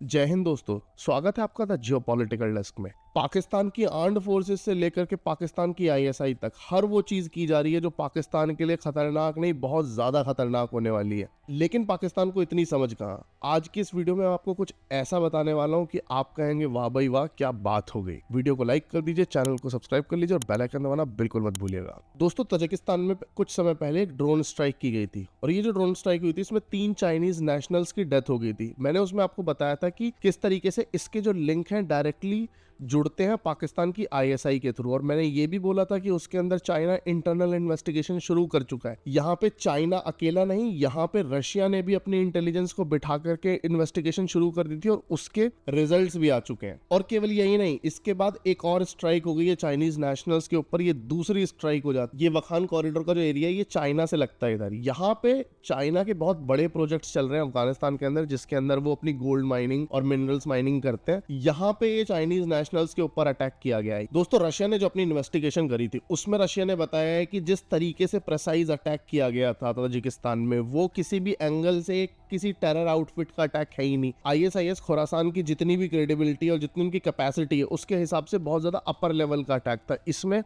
जय हिंद दोस्तों, स्वागत है आपका द जियोपॉलिटिकल डेस्क में। पाकिस्तान की आर्म्ड फोर्सेस से लेकर के पाकिस्तान की आईएसआई तक हर वो चीज की जा रही है जो पाकिस्तान के लिए खतरनाक नहीं, बहुत ज्यादा खतरनाक होने वाली है। लेकिन पाकिस्तान को इतनी समझ कहाँ। आज की इस वीडियो में मैं आपको कुछ ऐसा बताने वाला हूँ कि आप कहेंगे वाह भाई वाह, क्या बात हो गई। वीडियो को लाइक कर दीजिए, चैनल को सब्सक्राइब कर लीजिए और बेल आइकन दबाना बिल्कुल मत भूलिएगा। दोस्तों, तजाकिस्तान में कुछ समय पहले एक ड्रोन स्ट्राइक की गई थी और ये जो ड्रोन स्ट्राइक हुई थी इसमें 3 चाइनीज नेशनल्स की डेथ हो गई थी। मैंने उसमें आपको बताया था कि किस तरीके से इसके जो लिंक हैं डायरेक्टली जुड़ते हैं पाकिस्तान की आईएसआई के थ्रू, और मैंने ये भी बोला था कि उसके अंदर चाइना इंटरनल इन्वेस्टिगेशन शुरू कर चुका है। यहाँ पे चाइना अकेला नहीं, यहाँ पे रशिया ने भी अपनी इंटेलिजेंस को बिठा करके इन्वेस्टिगेशन शुरू कर दी थी और उसके रिजल्ट्स भी आ चुके हैं। और केवल यही नहीं, इसके बाद एक और स्ट्राइक हो गई है चाइनीज नेशनल्स के ऊपर। ये दूसरी स्ट्राइक हो जाती है। ये वखान कॉरिडोर का जो एरिया है ये चाइना से लगता है इधर। यहाँ पे चाइना के बहुत बड़े प्रोजेक्ट्स चल रहे हैं अफगानिस्तान के अंदर, जिसके अंदर वो अपनी गोल्ड माइनिंग और मिनरल्स माइनिंग करते हैं। यहाँ पे ये चाइनीज नेशनल्स के ऊपर अटैक किया गया है। दोस्तों, रशिया ने जो अपनी इन्वेस्टिगेशन करी थी उसमें रशिया ने बताया है कि जिस तरीके से प्रेसाइज अटैक किया गया था ताजिकिस्तान में, वो किसी भी एंगल से किसी टेरर आउटफिट का अटैक है ही नहीं। आईएसआईएस खुरासान की जितनी भी क्रेडिबिलिटी और जितनी उनकी कैपेसिटी है उसके हिसाब से बहुत ज्यादा अपर लेवल का अटैक था। इसमें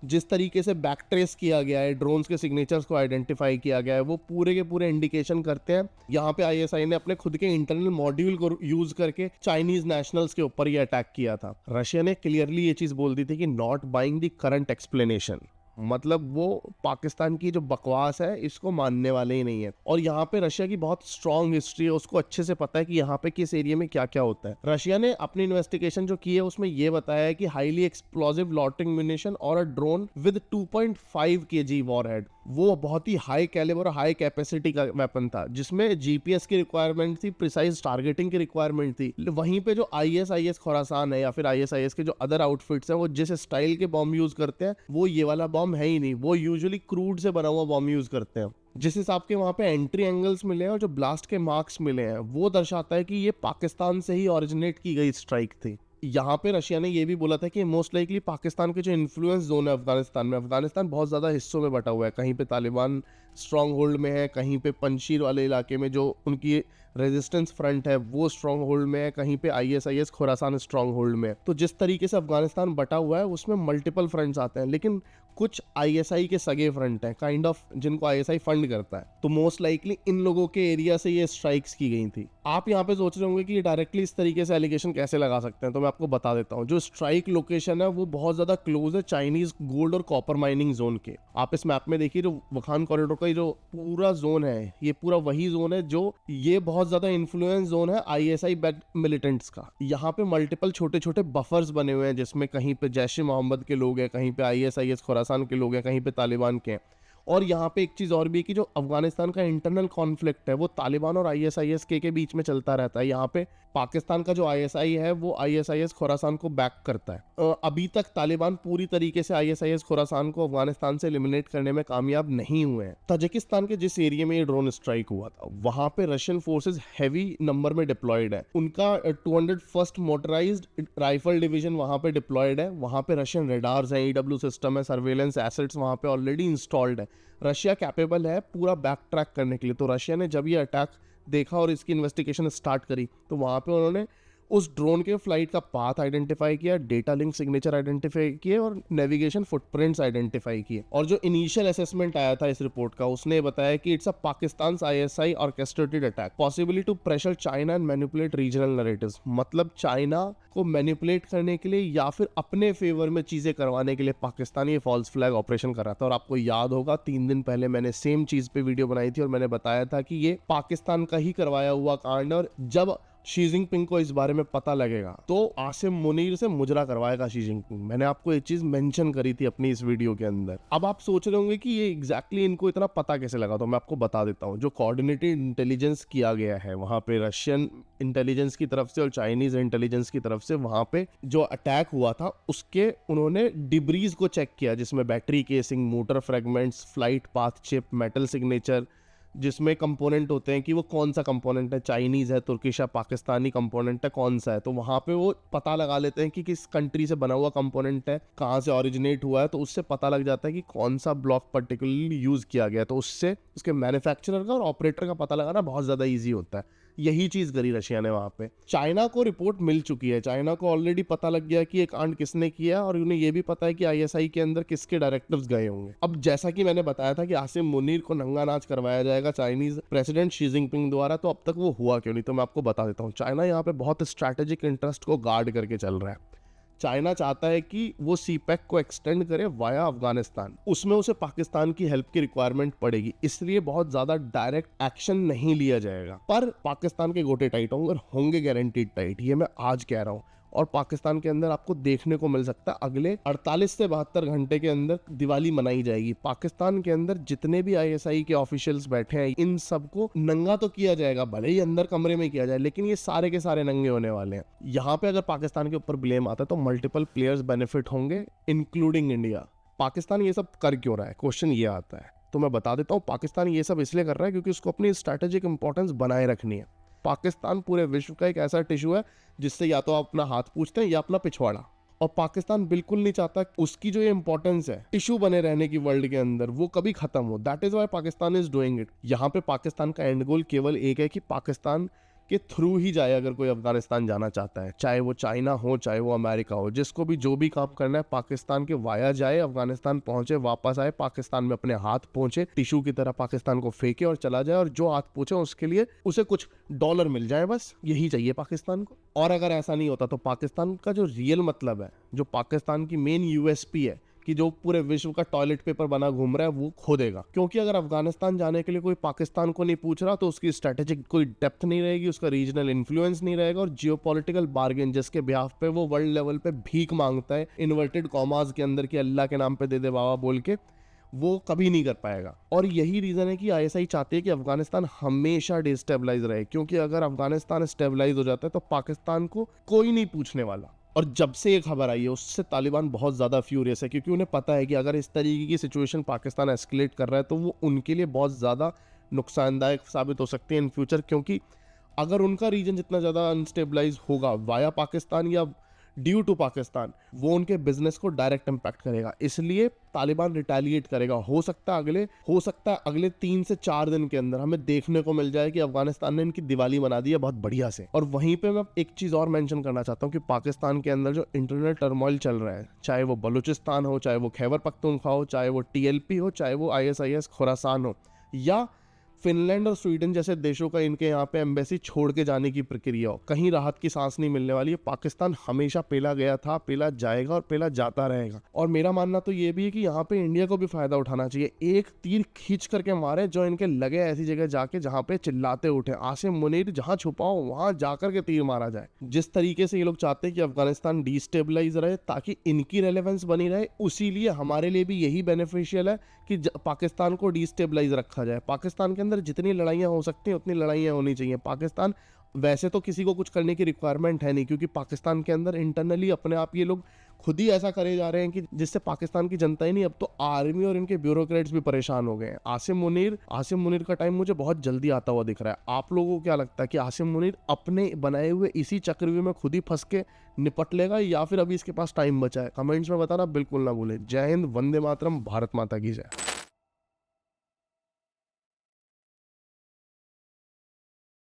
जिस तरीके से बैक ट्रेस किया गया है, ड्रोन्स के सिग्नेचर्स को आइडेंटिफाई किया गया है, वो पूरे के पूरे इंडिकेशन करते हैं। यहाँ पे आईएसआई ने अपने खुद के इंटरनल मॉड्यूल को यूज करके चाइनीज नेशनल्स के ऊपर ये अटैक किया था। रशिया ने क्लियरली ये चीज बोल दी थी कि not buying the current explanation, मतलब वो पाकिस्तान की जो बकवास है इसको मानने वाले ही नहीं है। और यहाँ पे रशिया की बहुत स्ट्रॉन्ग हिस्ट्री है, उसको अच्छे से पता है कि यहाँ पे किस एरिया में क्या क्या होता है। रशिया ने अपनी इन्वेस्टिगेशन जो की है उसमें ये बताया है कि हाईली एक्सप्लोजिव लॉटिंग म्यूनिशन और a drone with 2.5 kg warhead, वो बहुत ही हाई कैलिबर और हाई कैपेसिटी का वेपन था, जिसमें जीपीएस की रिक्वायरमेंट थी, प्रिसाइज टारगेटिंग की रिक्वायरमेंट थी। वहीं पे जो आईएसआईएस खुरासान है या फिर आईएसआईएस के जो अदर आउटफिट्स हैं वो जिस स्टाइल के बॉम्ब यूज करते हैं वो ये वाला बॉम्ब है ही नहीं। वो यूजुअली क्रूड से बना हुआ बॉम्ब यूज करते हैं। जिस हिसाब के वहां पे एंट्री एंगल्स मिले हैं और जो ब्लास्ट के मार्क्स मिले हैं वो दर्शाता है कि ये पाकिस्तान से ही ओरिजिनेट की गई स्ट्राइक थी। यहाँ पे रशिया ने ये भी बोला था कि मोस्ट लाइकली पाकिस्तान के जो इन्फ्लुएंस जोन है अफगानिस्तान में, अफगानिस्तान बहुत ज़्यादा हिस्सों में बटा हुआ है। कहीं पे तालिबान स्ट्रॉन्ग होल्ड में है, कहीं पे पंशीर वाले इलाके में जो उनकी रेजिस्टेंस फ्रंट है वो स्ट्रॉन्ग होल्ड में है, कहीं पे आईएसआईएस खुरासान स्ट्रॉन्ग होल्ड में है। तो जिस तरीके से अफगानिस्तान बटा हुआ है उसमें मल्टीपल फ्रंट्स आते हैं, लेकिन कुछ आईएसआई के सगे फ्रंट हैं काइंड ऑफ, जिनको आईएसआई फंड करता है। तो मोस्ट लाइकली इन लोगों के एरिया से ये स्ट्राइक्स की गई थी। आप यहाँ पे सोच रहे होंगे कि ये डायरेक्टली इस तरीके से एलिगेशन कैसे लगा सकते हैं, तो मैं आपको बता देता हूँ। जो स्ट्राइक लोकेशन है वो बहुत ज्यादा क्लोज है चाइनीज गोल्ड और कॉपर माइनिंग जोन के। आप इस मैप में देखिए, जो वखान कॉरिडोर का जो पूरा जोन है ये पूरा वही जोन है जो ये बहुत ज्यादा इन्फ्लुएंस जोन है आईएसआई बैक्ड मिलिटेंट्स का। यहाँ पे मल्टीपल छोटे छोटे बफर्स बने हुए हैं, जिसमें कहीं पे जैश ए मोहम्मद के लोग हैं, कहीं पे आईएसआईएस खुरासान के लोग हैं, कहीं पे तालिबान के हैं। और यहाँ पे एक चीज और भी है कि जो अफगानिस्तान का इंटरनल कॉन्फ्लिक्ट है वो तालिबान और आईएसआईएस के बीच में चलता रहता है। यहाँ पे पाकिस्तान का जो आईएसआई है वो आईएसआईएस खुरासान को बैक करता है। अभी तक तालिबान पूरी तरीके से आईएसआईएस खुरासान को अफगानिस्तान से एलिमिनेट करने में कामयाब नहीं हुए हैं। ताजिकिस्तान के जिस एरिया में ये ड्रोन स्ट्राइक हुआ था वहां पे रशियन फोर्सेस हैवी नंबर में डिप्लॉयड है। उनका 201st मोटराइज्ड राइफल डिवीजन वहां पे डिप्लॉयड है। वहां पे रशियन रेडार्स हैं, ईडब्ल्यू सिस्टम है, सर्वेलेंस एसेट्स वहां पे ऑलरेडी इंस्टॉल्ड है। रशिया कैपेबल है पूरा बैक ट्रैक करने के लिए। तो रशिया ने जब ये अटैक देखा और इसकी इन्वेस्टिगेशन स्टार्ट करी तो वहां पे उन्होंने उस ड्रोन के फ्लाइट का पाथ आइडेंटिफाई किया, डेटा लिंक सिग्नेचर आइडेंटिफाई किए और नेविगेशन फुटप्रिंट्स आइडेंटिफाई किए। और जो इनिशियल असेसमेंट आया था इस रिपोर्ट का उसने बताया कि it's a Pakistan ISI orchestrated attack possibly to pressure China and manipulate regional narratives. मतलब चाइना को मैनिपुलेट करने के लिए या फिर अपने फेवर में चीजें करवाने के लिए पाकिस्तान ये फॉल्स फ्लैग ऑपरेशन कर रहा था। और आपको याद होगा 3 दिन पहले मैंने सेम चीज पे वीडियो बनाई थी और मैंने बताया था कि ये पाकिस्तान का ही करवाया हुआ कांड, और जब शी जिनपिंग को इस बारे में पता लगेगा तो आसिम मुनीर से मुजरा करवाएगा शी जिनपिंग। मैंने आपको ये चीज मेंशन करी थी अपनी इस वीडियो के अंदर। अब आप सोच रहे होंगे कि ये एग्जैक्टली इनको इतना पता कैसे लगा, तो मैं आपको बता देता हूँ। जो कोऑर्डिनेटेड इंटेलिजेंस किया गया है वहां पे रशियन इंटेलिजेंस की तरफ से और चाइनीज इंटेलिजेंस की तरफ से, वहां पे जो अटैक हुआ था उसके उन्होंने डिब्रीज को चेक किया, जिसमें battery casing, motor fragments, flight path chip, metal signature, जिसमें कंपोनेंट होते हैं कि वो कौन सा कंपोनेंट है, चाइनीज है, तुर्किश है, पाकिस्तानी कंपोनेंट है, कौन सा है। तो वहां पे वो पता लगा लेते हैं कि किस कंट्री से बना हुआ कंपोनेंट है, कहाँ से ओरिजिनेट हुआ है। तो उससे पता लग जाता है कि कौन सा ब्लॉक पर्टिकुलरली यूज किया गया है। तो उससे उसके मैन्युफैक्चरर का और ऑपरेटर का पता लगाना बहुत ज्यादा ईजी होता है। यही चीज करी रशिया ने वहां पे। चाइना को रिपोर्ट मिल चुकी है, चाइना को ऑलरेडी पता लग गया कि ये कांड किसने किया और उन्हें ये भी पता है कि आईएसआई के अंदर किसके डायरेक्टिव्स गए होंगे। अब जैसा कि मैंने बताया था कि आसिम मुनीर को नंगा नाच करवाया जाएगा चाइनीज प्रेसिडेंट शी जिनपिंग द्वारा, तो अब तक वो हुआ क्यों नहीं, तो मैं आपको बता देता हूँ। चाइना यहाँ पे बहुत स्ट्रैटेजिक इंटरेस्ट को गार्ड करके चल रहा है। चाइना चाहता है कि वो सीपैक को एक्सटेंड करे वाया अफगानिस्तान, उसमें उसे पाकिस्तान की हेल्प की रिक्वायरमेंट पड़ेगी, इसलिए बहुत ज्यादा डायरेक्ट एक्शन नहीं लिया जाएगा। पर पाकिस्तान के गोटे टाइट होंगे और होंगे गारंटीड टाइट, ये मैं आज कह रहा हूँ। और पाकिस्तान के अंदर आपको देखने को मिल सकता है अगले 48 से 72 घंटे के अंदर दिवाली मनाई जाएगी। पाकिस्तान के अंदर जितने भी आईएसआई के ऑफिशियल्स बैठे हैं इन सबको नंगा तो किया जाएगा, भले ही अंदर कमरे में किया जाए, लेकिन ये सारे के सारे नंगे होने वाले हैं। यहाँ पे अगर पाकिस्तान के ऊपर ब्लेम आता है तो मल्टीपल प्लेयर्स बेनिफिट होंगे इंक्लूडिंग इंडिया। पाकिस्तान ये सब कर क्यों रहा है, क्वेश्चन ये आता है। तो मैं बता देता हूँ, पाकिस्तान ये सब इसलिए कर रहा है क्योंकि उसको अपनी स्ट्रैटेजिक इंपॉर्टेंस बनाए रखनी है। पाकिस्तान पूरे विश्व का एक ऐसा टिश्यू है जिससे या तो आप अपना हाथ पूछते हैं या अपना पिछवाड़ा, और पाकिस्तान बिल्कुल नहीं चाहता उसकी जो ये इंपॉर्टेंस है टिश्यू बने रहने की वर्ल्ड के अंदर वो कभी खत्म हो। That is why Pakistan is doing it. यहाँ पे पाकिस्तान का एंड गोल केवल एक है कि पाकिस्तान के थ्रू ही जाए अगर कोई अफगानिस्तान जाना चाहता है, चाहे वो चाइना हो चाहे वो अमेरिका हो, जिसको भी जो भी काम करना है पाकिस्तान के वाया जाए, अफगानिस्तान पहुंचे, वापस आए, पाकिस्तान में अपने हाथ पहुंचे, टिश्यू की तरह पाकिस्तान को फेंके और चला जाए, और जो हाथ पहुंचे उसके लिए उसे कुछ डॉलर मिल जाए, बस यही चाहिए पाकिस्तान को। और अगर ऐसा नहीं होता तो पाकिस्तान का जो रियल मतलब है, जो पाकिस्तान की मेन यूएसपी है कि जो पूरे विश्व का टॉयलेट पेपर बना घूम रहा है, वो खो देगा। क्योंकि अगर अफगानिस्तान जाने के लिए कोई पाकिस्तान को नहीं पूछ रहा तो उसकी स्ट्रेटेजिक कोई डेप्थ नहीं रहेगी, उसका रीजनल इन्फ्लुएंस नहीं रहेगा, और जियोपॉलिटिकल बार्गेन जिसके बिहाफ पे वो वर्ल्ड लेवल पे भीख मांगता है इन्वर्टेड कॉमास के अंदर कि अल्लाह के नाम पे दे दे बाबा बोल के, वो कभी नहीं कर पाएगा। और यही रीजन है कि आईएसआई चाहती है कि अफगानिस्तान हमेशा डिस्टेबलाइज रहे, क्योंकि अगर अफगानिस्तान स्टेबलाइज हो जाता है तो पाकिस्तान को कोई नहीं पूछने वाला। और जब से ये खबर आई है उससे तालिबान बहुत ज़्यादा फ्यूरियस है, क्योंकि उन्हें पता है कि अगर इस तरीके की सिचुएशन पाकिस्तान एस्केलेट कर रहा है तो वो उनके लिए बहुत ज़्यादा नुकसानदायक साबित हो सकती है इन फ्यूचर। क्योंकि अगर उनका रीजन जितना ज़्यादा अनस्टेबलाइज होगा वाया पाकिस्तान या ड्यू टू पाकिस्तान, वो उनके बिजनेस को डायरेक्ट इम्पैक्ट करेगा, इसलिए तालिबान रिटेलिएट करेगा। हो सकता है अगले 3 से 4 दिन के अंदर हमें देखने को मिल जाए कि अफगानिस्तान ने इनकी दिवाली मना दी है बहुत बढ़िया से। और वहीं पे मैं एक चीज और मेंशन करना चाहता हूँ कि पाकिस्तान के अंदर जो इंटरनल टर्मोइल चल रहा है, चाहे वो बलूचिस्तान हो, चाहे वो खैबर पख्तूनख्वा हो, चाहे वो टीएलपी हो, चाहे वो आईएसआईएस खुरासान हो, या फिनलैंड और स्वीडन जैसे देशों का इनके यहाँ पे एम्बेसी छोड़ के जाने की प्रक्रिया हो, कहीं राहत की सांस नहीं मिलने वाली है। पाकिस्तान हमेशा पेला गया था, पेला जाएगा और पेला जाता रहेगा। और मेरा मानना तो ये भी है कि यहाँ पे इंडिया को भी फायदा उठाना चाहिए, एक तीर खींच करके मारे जो इनके लगे ऐसी जगह जाके जहाँ पे चिल्लाते उठे। आसिम मुनीर जहाँ छुपाओ वहां जाकर के तीर मारा जाए। जिस तरीके से ये लोग चाहते हैं कि अफगानिस्तान डिस्टेबलाइज रहे ताकि इनकी रेलेवेंस बनी रहे, उसी लिए हमारे लिए भी यही बेनिफिशियल है कि पाकिस्तान को डिस्टेबलाइज रखा जाए। पाकिस्तान के अंदर जितनी लड़ाइयाँ हो सकती हैं उतनी लड़ाइयाँ होनी चाहिए। पाकिस्तान वैसे तो किसी को कुछ करने की रिक्वायरमेंट है नहीं, क्योंकि पाकिस्तान के अंदर इंटरनली अपने आप ये लोग खुद ही ऐसा करे जा रहे हैं कि जिससे पाकिस्तान की जनता ही नहीं, अब तो आर्मी और इनके ब्यूरोक्रेट्स भी परेशान हो गए हैं। आसिम मुनीर का टाइम मुझे बहुत जल्दी आता हुआ दिख रहा है। आप लोगों को क्या लगता है कि आसिम मुनीर अपने बनाए हुए इसी चक्रव्यूह में खुद ही फंस के निपट लेगा या फिर अभी इसके पास टाइम बचा है? कमेंट्स में बताना बिल्कुल ना भूलें। जय हिंद, वंदे मातरम, भारत माता की जय।